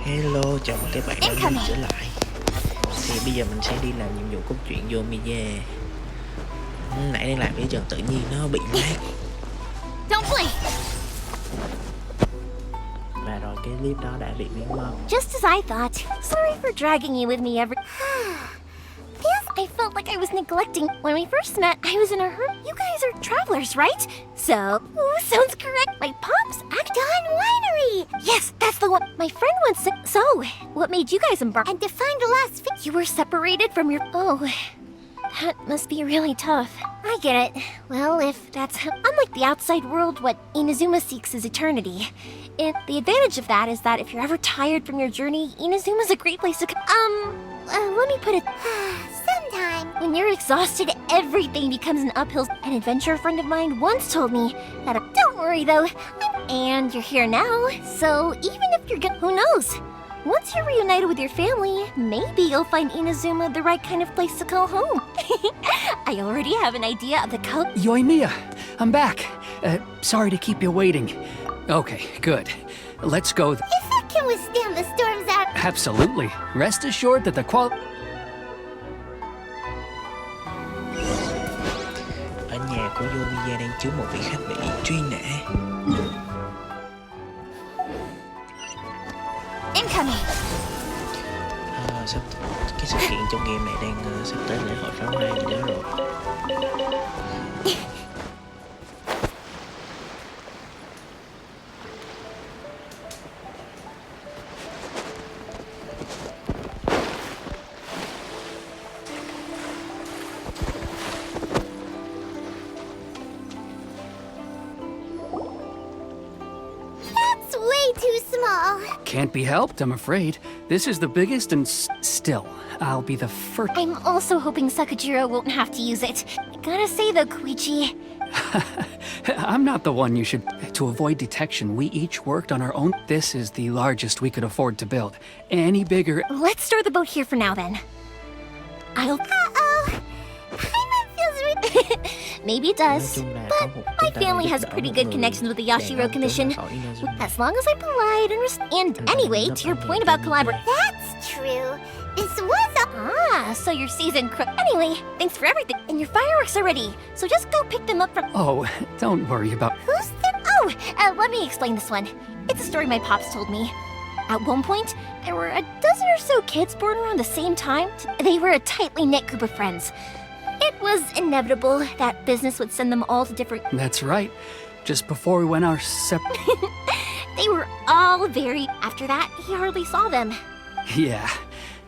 Hello, chào mừng các bạn đã quay trở lại. Thì bây giờ mình sẽ đi làm nhiệm vụ cốt truyện Yoimiya. Nãy đang làm cái dần tự nhiên nó bị lag. Và rồi cái clip đó đã bị biến mất. Just as I thought. Sorry for dragging you with me every... Yes, I felt like I was neglecting. When we first met, I was in a hurry. You guys are travelers, right? So, sounds correct. My pops act on winery. Yes, that's the one. My friend once said... So, what made you guys embark? And to find the last... You were separated from your... Oh, that must be really tough. I get it. Well, if that's... Unlike the outside world, what Inazuma seeks is eternity. The advantage of that is that if you're ever tired from your journey, Inazuma's a great place to let me put it... Sometime. When you're exhausted, everything becomes an uphill... An adventure friend of mine once told me that... Don't worry, though. And you're here now, so even if you're good... Who knows? Once you're reunited with your family, maybe you'll find Inazuma the right kind of place to call home. I already have an idea of the code... Yoimiya, I'm back. Sorry to keep you waiting. Okay, good. Let's go. If it can withstand the storms out... Absolutely. Rest assured that the Ở nhà của Yoimiya đang chứa một vị khách bị truy nã. Incoming. Sắp cái sự kiện trong game này đang sắp tới lễ hội pháo hoa gì đó rồi. Can't be helped, I'm afraid. This is the biggest and still, I'll be the first... I'm also hoping Sakajiro won't have to use it. I gotta say though, Koichi... I'm not the one you should... To avoid detection, we each worked on our own... This is the largest we could afford to build. Any bigger... Let's store the boat here for now, then. I'll... Uh-oh! Paimon feels... Maybe it does, but my family has pretty good connections with the Yashiro Commission. As long as I'm polite and anyway, to your point about collaboration... That's true. This was a... Ah, so you're seasoned crook. Anyway, thanks for everything. And your fireworks are ready, so just go pick them up from... Oh, don't worry about... Who's them? Oh, let me explain this one. It's a story my pops told me. At one point, there were a dozen or so kids born around the same time. They were a tightly knit group of friends. It was inevitable that business would send them all to different... That's right. Just before we went our separate... They were all very... After that, he hardly saw them. Yeah.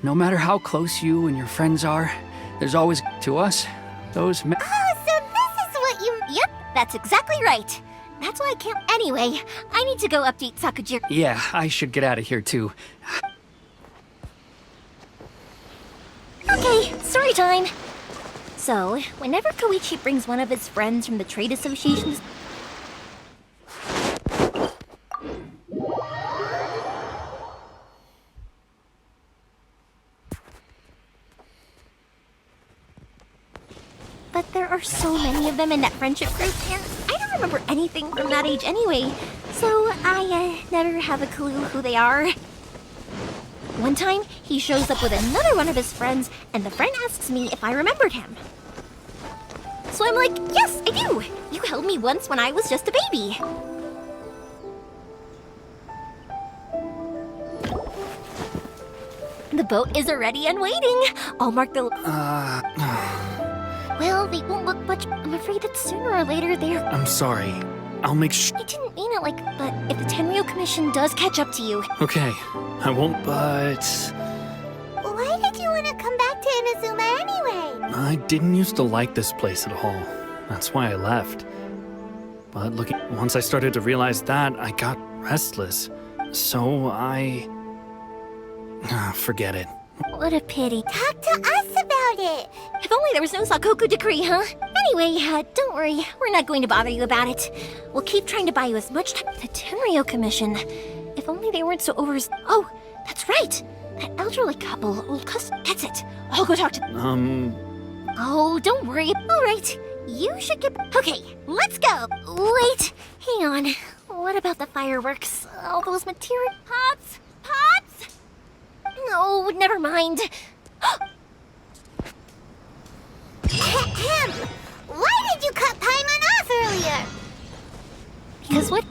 No matter how close you and your friends are, there's always... To us, those... Oh, so this is what you... Yep, that's exactly right. That's why I can't... Anyway, I need to go update Sakajiro. Yeah, I should get out of here, too. Okay, story time. So, whenever Koichi brings one of his friends from the trade associations... But there are so many of them in that friendship group, and I don't remember anything from that age anyway, so I never have a clue who they are. One time, he shows up with another one of his friends, and the friend asks me if I remembered him. So I'm like, yes, I do! You held me once when I was just a baby. The boat is already and waiting. I'll mark the... Well, they won't look much. I'm afraid that sooner or later they're... I'm sorry. I'll make sure... I didn't mean it like... But if the Tenryo Commission does catch up to you... Okay, I won't, but... Why did you want to come back to Inazuma anyway? I didn't used to like this place at all. That's why I left. But once I started to realize that, I got restless. So I... forget it. What a pity. Talk to us about it. If only there was no Sakoku decree, huh? Anyway, don't worry. We're not going to bother you about it. We'll keep trying to buy you as much time. The Tenryo Commission. If only they weren't so Oh, that's right. That elderly couple, old custom. That's it. I'll go talk to them. Oh, don't worry. All right. You should get... Okay, let's go. Wait, hang on. What about the fireworks? All those material... Pops? Pops? mind. Why did you cut Paimon off earlier? Because what?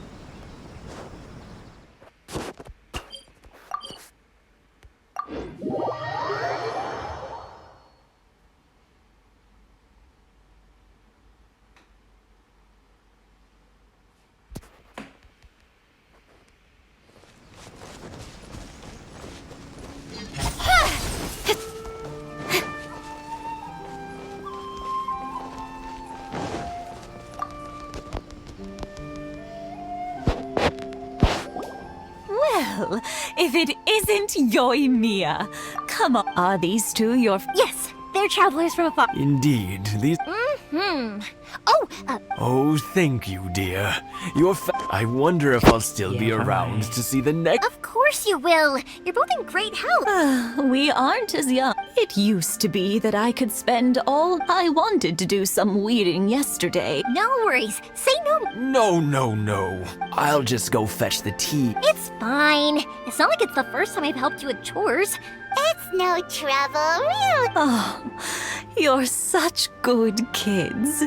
Well, if it isn't Yoimiya. Come on, are these two your... Yes, they're travelers from afar. Indeed, these. Oh, Oh, thank you, dear. I wonder if I'll still be Yeah, around fine. to see the next. of course you will. You're both in great health. We aren't as young. It used to be that I could spend all... I wanted to do some weeding yesterday. No worries. Say no. No. I'll just go fetch the tea. It's fine. It's not like it's the first time I've helped you with chores. It's no trouble, really. Oh, you're such good kids.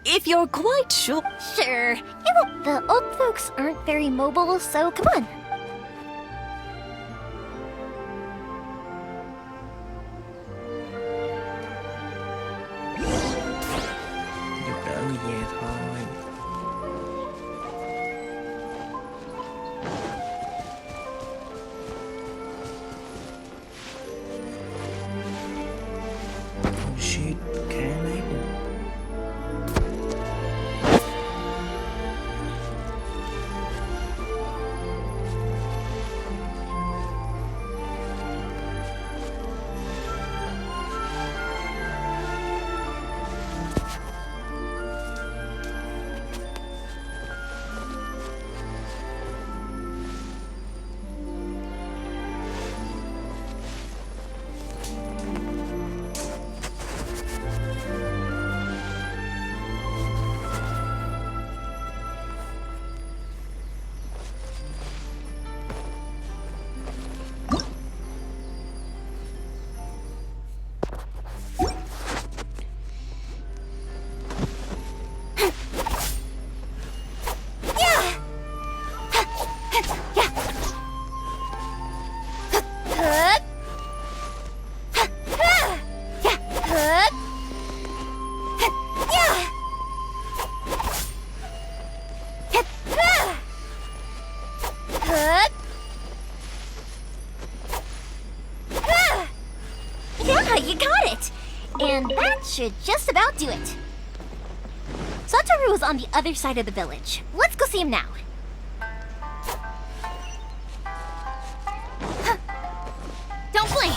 If you're quite sure... Sure. It won't. The old folks aren't very mobile, so come on. Giúp đỡ người già thôi. Oh shit, khá lát rồi. Yeah, you got it. And that should just about do it. Satoru is on the other side of the village. Let's go see him now. Huh. Don't blink.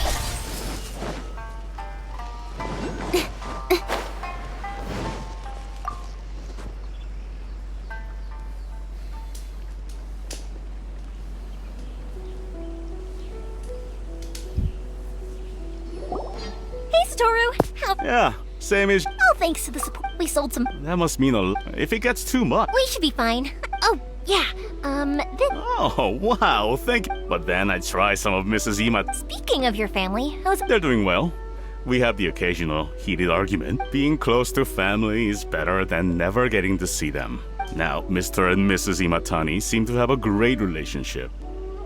Hey, Satoru. How? Yeah, same as. Oh, thanks to the support, we sold some. That must mean a l. If it gets too much. We should be fine. Oh, yeah. Then Oh, wow, thank you. But then I try some of Mrs. Ima. speaking of your family, how's They're doing well. We have the occasional heated argument. Being close to family is better than never getting to see them. Now, Mr. and Mrs. Imatani seem to have a great relationship.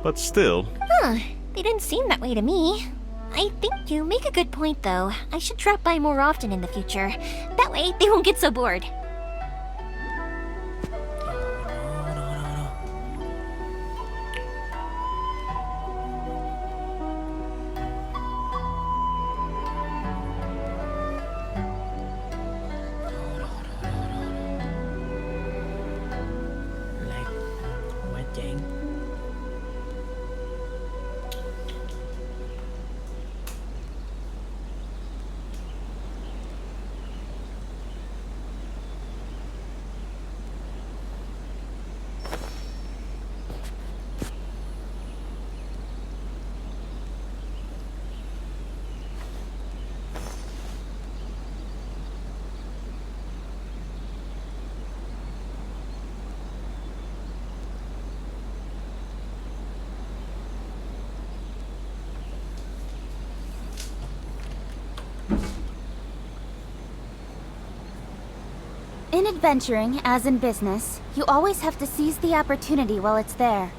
But still, Huh, they didn't seem that way to me. I think you make a good point, though. I should drop by more often in the future. That way, they won't get so bored. Lag quá chán. In adventuring, as in business, you always have to seize the opportunity while it's there.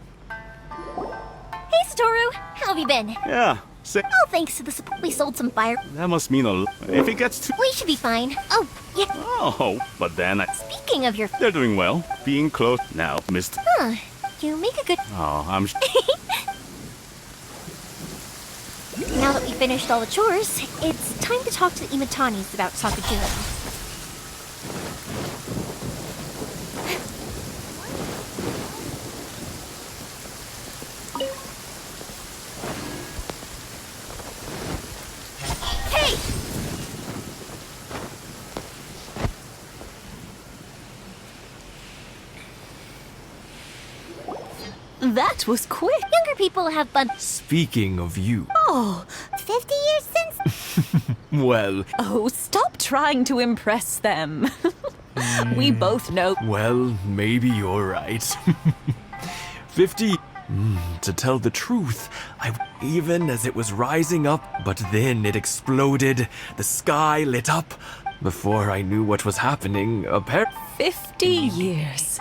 Hey, Satoru! How have you been? Yeah, Oh, thanks to the support, we sold some fire. that must mean a lot. If it gets too... We should be fine. Oh, yeah. Oh, but then Speaking of your... they're doing well. Being close now, Mr. Huh. You make a good... Oh, I'm... Now that we finished all the chores, it's time to talk to the Imatanis about Sakujiro. That was quick. Younger people have fun. Speaking of you, Oh, 50 years since? well, oh, stop trying to impress them. We both know. well, maybe you're right. 50. To tell the truth, even as it was rising up, but then it exploded, the sky lit up. Before I knew what was happening, 50 years.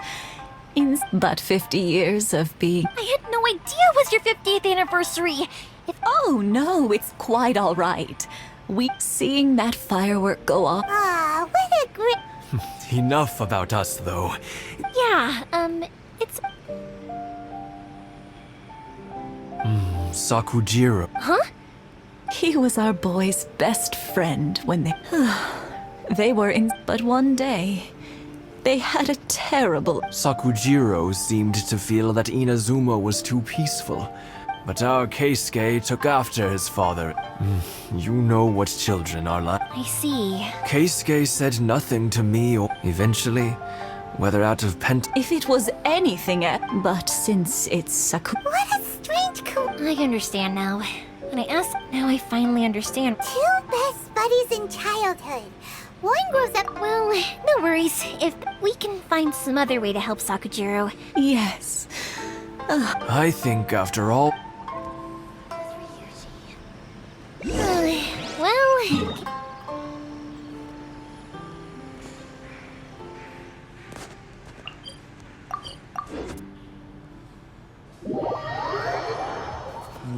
But 50 years of being... I had no idea it was your 50th anniversary. Oh no, it's quite all right. Seeing that firework go off... Ah, what a great... Enough about us, though. Yeah, it's... Sakujiro. He was our boy's best friend when they... They were in... But one day, they had a terrible... Sakujiro seemed to feel that Inazuma was too peaceful. But our Keisuke took after his father. You know what children are like. I see. Keisuke said nothing to me or eventually, whether out of If it was anything but since it's What a strange I understand now. When I asked, now I finally understand. Two best buddies in childhood. One grows up... Well, no worries. If we can find some other way to help Sakujiro. Yes. I think, after all, Well...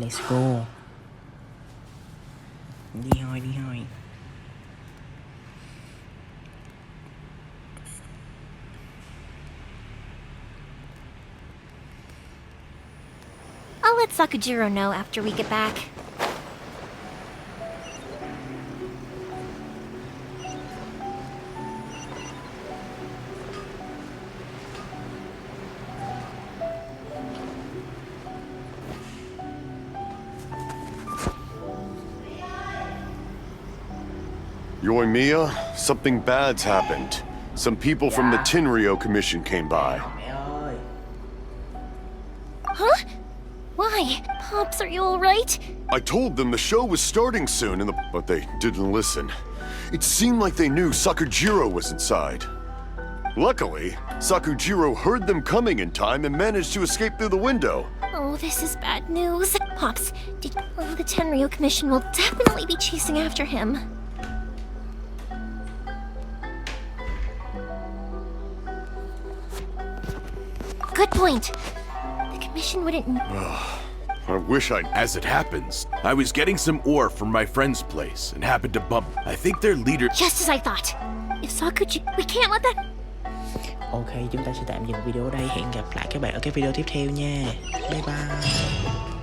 Let's go. Đi thôi, đi thôi. I'll let Sakujiro know after we get back. Yoimiya, something bad's happened. Some people from the Tenryo Commission came by. Mẹ ơi. Huh? Why? Pops, are you alright? I told them the show was starting soon, but they didn't listen. It seemed like they knew Sakujiro was inside. Luckily, Sakujiro heard them coming in time and managed to escape through the window. Oh, this is bad news. Pops, the Tenryo Commission will definitely be chasing after him. Good point. The Commission wouldn't... I wish I'd... As it happens, I was getting some ore from my friend's place and happened to bump. I think their leader... Just as I thought. If Sakujiro... We can't let that... Ok, chúng ta sẽ tạm dừng video ở đây. Hẹn gặp lại các bạn ở cái video tiếp theo nha. Bye bye.